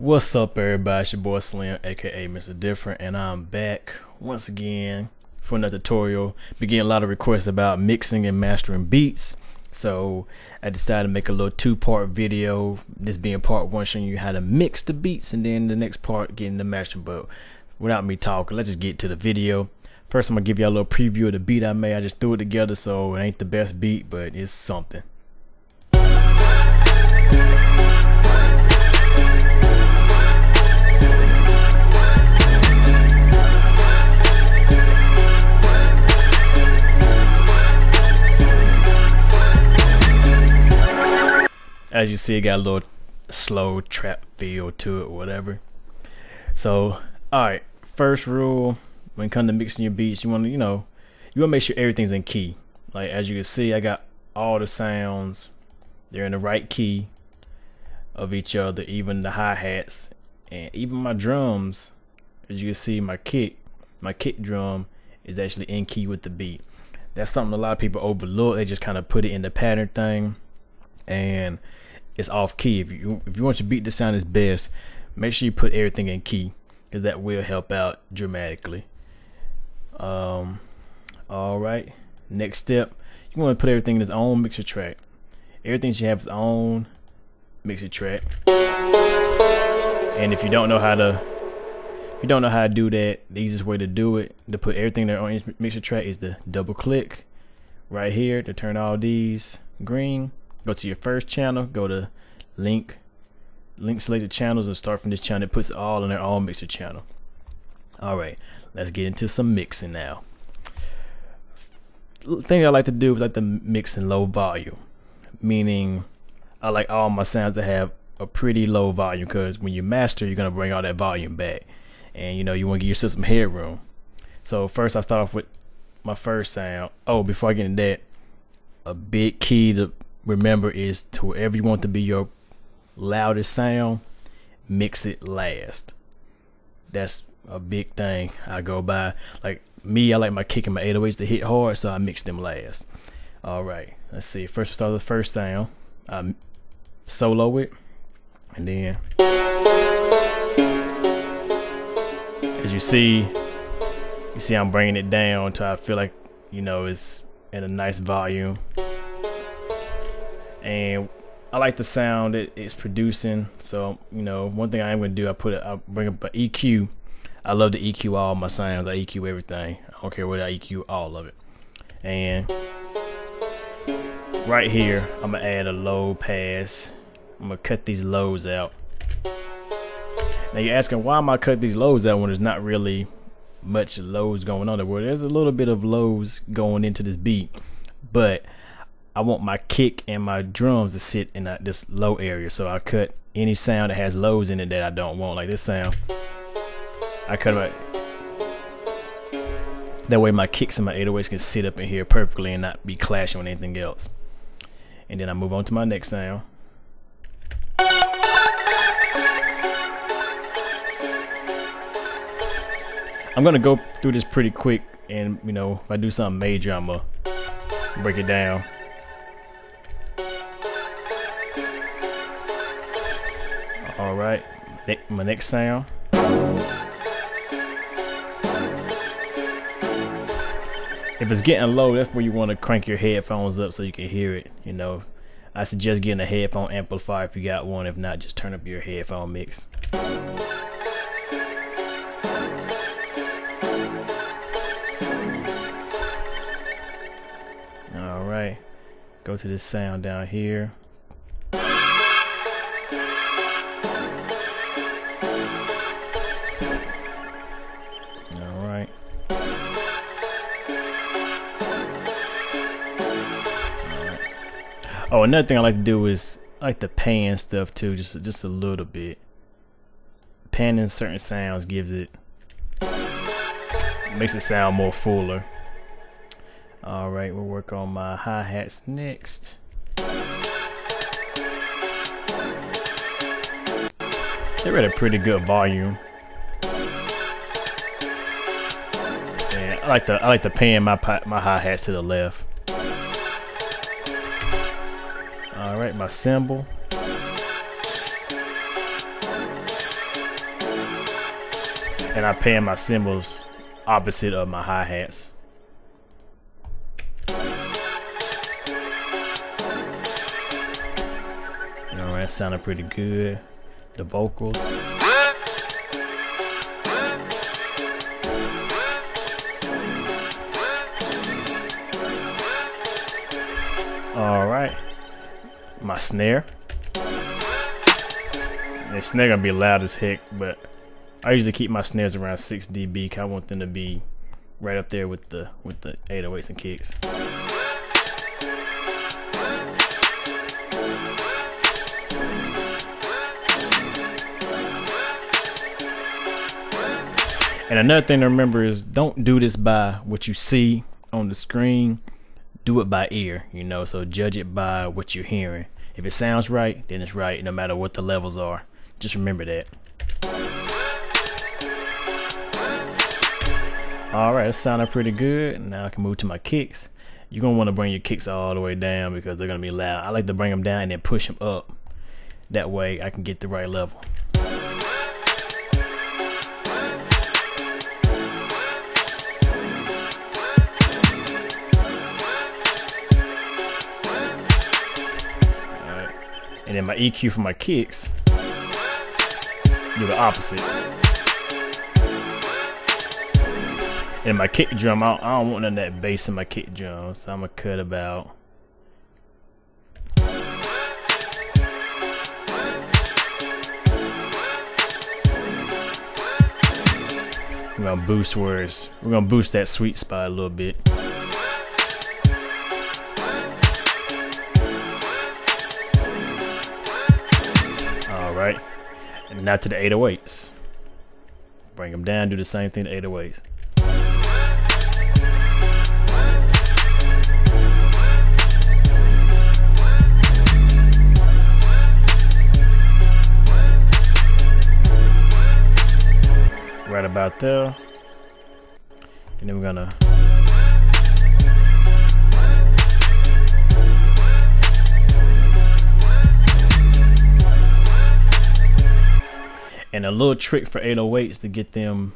What's up, everybody? It's your boy Slim, aka Mr. Different, and I'm back once again for another tutorial. Been getting a lot of requests about mixing and mastering beats, so I decided to make a little two-part video. This being part one, showing you how to mix the beats, and then the next part getting the mastering. But without me talking, let's just get to the video. First, I'm gonna give y'all a little preview of the beat I made. I just threw it together, so it ain't the best beat, but it's something. As you see, it got a little slow trap feel to it, whatever. So, alright, first rule when it comes to mixing your beats, you want to make sure everything's in key. Like, as you can see, I got all the sounds, they're in the right key of each other, even the hi-hats, and even my drums. As you can see, my kick drum is actually in key with the beat. That's something a lot of people overlook. They just kind of put it in the pattern thing, and it's off key. If you want your beat to sound its best, make sure you put everything in key, because that will help out dramatically. All right, next step, you want to put everything in its own mixer track. Everything should have its own mixer track. And if you don't know how to do that, the easiest way to do it, to put everything in their own mixer track, is to double click right here to turn all these green. Go to your first channel, go to link selected channels, and start from this channel. It puts it all in their own mixer channel. Alright, let's get into some mixing now. The thing I like to do is like to mix in low volume, meaning I like all my sounds to have a pretty low volume, because when you master, you're gonna bring all that volume back, and you want to give yourself some headroom. So first, I start off with my first sound. Oh, before I get into that, a big key to remember is, to wherever you want to be your loudest sound, mix it last. That's a big thing I go by. Like me, I like my kick and my 808s to hit hard, so I mix them last. All right, let's see. First, we start with the first sound. I solo it, and then as you see I'm bringing it down until I feel like it's in a nice volume. And I like the sound it's producing, so one thing I am gonna do, I'll bring up an EQ. I love to EQ all my sounds. I EQ everything. I don't care what I EQ, all of it. And right here, I'm gonna add a low pass. I'm gonna cut these lows out. Now you're asking, why am I cutting these lows out when there's not really much lows going on there? Well, there's a little bit of lows going into this beat, but I want my kick and my drums to sit in this low area, so I cut any sound that has lows in it that I don't want. Like this sound, I cut it. That way my kicks and my 808s can sit up in here perfectly and not be clashing with anything else. And then I move on to my next sound. I'm gonna go through this pretty quick, and if I do something major, I'm gonna break it down. All right, my next sound. If it's getting low, that's where you want to crank your headphones up so you can hear it. I suggest getting a headphone amplifier if you got one. If not, just turn up your headphone mix. All right, go to this sound down here. Oh, another thing I like to do is I like to pan stuff too, just a little bit. Panning certain sounds makes it sound more fuller. All right, we'll work on my hi-hats next. They're at a pretty good volume. And I like to pan my hi-hats to the left. Alright, my cymbal. And I pan my cymbals opposite of my hi-hats. Alright, sounded pretty good. The vocals. Alright. My snare. The snare gonna be loud as heck, but I usually keep my snares around 6 dB because I want them to be right up there with the 808s and kicks. And another thing to remember is don't do this by what you see on the screen. Do it by ear, you know, so judge it by what you're hearing. If it sounds right, then it's right, no matter what the levels are. Just remember that. Alright, it sounded pretty good. Now I can move to my kicks. You're going to want to bring your kicks all the way down because they're going to be loud. I like to bring them down and then push them up. That way I can get the right level. Alright. And then my EQ for my kicks, do the opposite. And my kick drum, I don't want none of that bass in my kick drum, so I'm gonna cut about we're gonna boost words. We're gonna boost that sweet spot a little bit. Alright. And now to the 808s. Bring them down, do the same thing to 808s. Right about there. And then we're gonna and a little trick for 808s to get them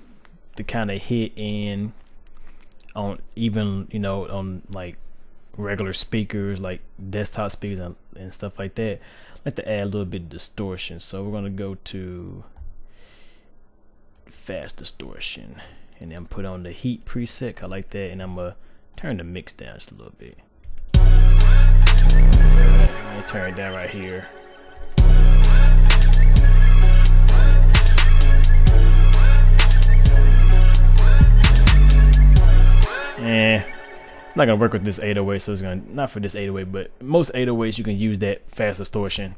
to kind of hit in on even, you know, on like regular speakers, like desktop speakers and stuff like that. I like to add a little bit of distortion. So we're gonna go to fast distortion and then put on the heat preset. I like that, and I'm gonna turn the mix down just a little bit. Let me turn it down right here. I'm not gonna work with this 808, so it's gonna not for this 808, but most 808s you can use that fast distortion,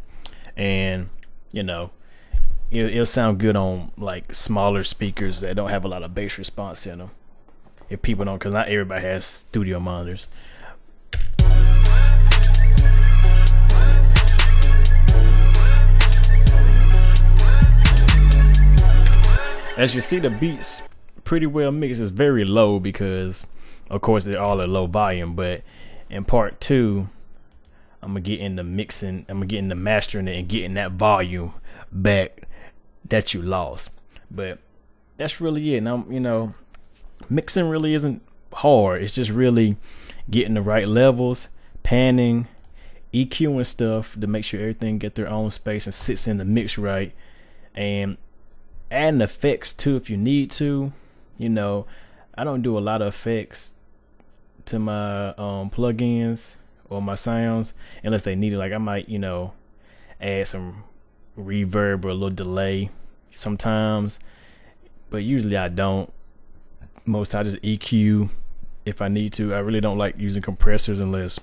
and you know it'll sound good on like smaller speakers that don't have a lot of bass response in them. If people don't, because not everybody has studio monitors. As you see, the beats pretty well mixed. It's very low because of course they're all at low volume, but in part 2 I'm gonna get into mixing, I'm gonna get into mastering it and getting that volume back that you lost. But that's really it. Now, you know, mixing really isn't hard. It's just really getting the right levels, panning, EQing stuff to make sure everything get their own space and sits in the mix right, and adding effects too if you need to. You know, I don't do a lot of effects to my plugins or my sounds unless they need it. Like I might, you know, add some reverb or a little delay sometimes, but usually I don't. Most I just EQ if I need to. I really don't like using compressors unless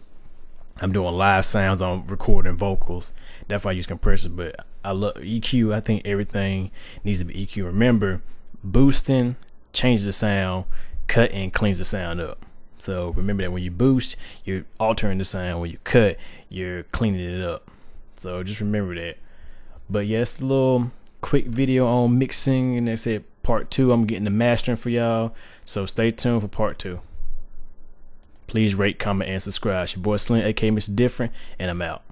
I'm doing live sounds on recording vocals. That's why I use compressors. But I love EQ. I think everything needs to be EQ. Remember, boosting changes the sound, cutting cleans the sound up. So remember that when you boost, you're altering the sound. When you cut, you're cleaning it up. So just remember that. But yeah, it's a little quick video on mixing, and that's it. Part 2, I'm getting the mastering for y'all, so stay tuned for part 2. Please rate, comment, and subscribe. It's your boy Slim, aka Mr. Different, and I'm out.